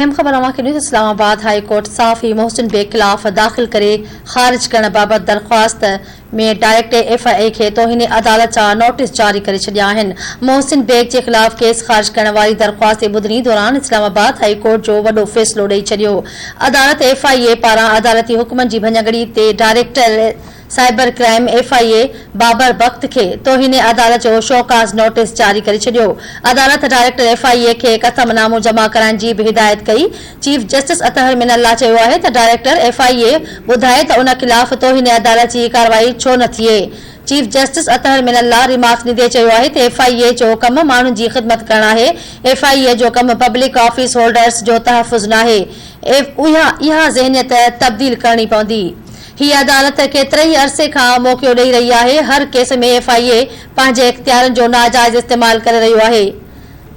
अहम ख़बर Islamabad high court साफ़ी मोहसिन बेग खिलाफ़ दाख़िल करे ख़ारिज करण बाबत दरख़्वास्त में डायरेक्टर FIA खे तौहीन अदालत जा नोटिस जारी करे छॾिया आहिनि। मोहसिन बेग जे ख़िलाफ़ केस ख़ारिज करण वारी दरख़्वास्त जी ॿुधणी दौरान इस्लामाबाद हाई कोर्ट जो वॾो फ़ैसिलो ॾेई छॾियो। अदालत FIA पारां अदालती हुकमनि जी भञगड़ी ते डायरेक्टर साइबर क्राइम FIA बाबर बख्त खे तौहीन अदालत जो शोकाज़ नोटिस जारी करे छॾियो। अदालत डायरेक्टर FIA खे क़समनामो जमा कराइण जी बि हिदायत कई। चीफ जस्टिस अतहर मिनल्ला चयो आहे त डायरेक्टर FIA ॿुधाए त उन ख़िलाफ़ तौहीन अदालत जी कार्रवाई छो न थिए। Chief justice Athar Minallah remark ॾींदे चयो आहे त FIA जो कम माण्हुनि जी ख़िदमत करणु आहे। FIA जो कम पब्लिक ऑफिस होल्डर्स जो तहफ़ुज़ नाहे। इहा ज़हनियत तब्दील करणी पवंदी। ही अदालत केतिरे अरसे खां मौक़ियो ॾेई रही आहे। हर केस में FIA पंहिंजे इख्तियारनि जो नाजाइज़ इस्तेमाल करे रहियो आहे।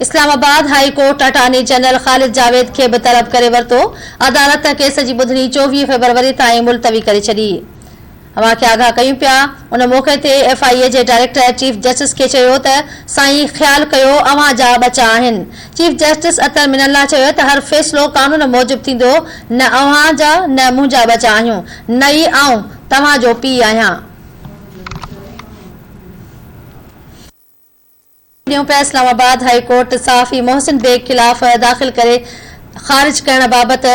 Islamabad high court attorney general ख़ालिद जावेद खे बि तलब करे वरितो। अदालत केस जी ॿुधणी 24 फरवरी ताईं मुलतवी करे छॾी। अवां खे आगाह कयूं पिया। उन मौक़े ते FIA जे डायरेक्टर चीफ जस्टिस खे चयो त साईं ख़्यालु कयो अवां जा बचा आहिनि। चीफ जस्टिस अतहर मिनल्ला चयो त हर फ़ैसिलो कानून मूजिब थींदो। न अव्हां जा न मुंहिंजा बचा आहियूं, न ई आऊं तव्हां जो पीउ आहियां। इस्लामाबाद हाई कोर्ट साफ़ी मोहसिन बेग खिलाफ़ दाख़िल करे ख़ारिज करण बाबत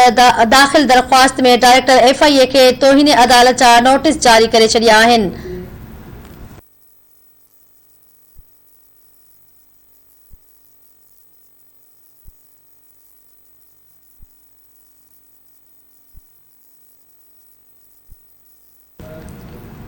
दाख़िल दरख़्वास्त में डायरेक्टर FIA खे तौहीन अदालत जा नोटिस जारी करे छॾिया आहिनि।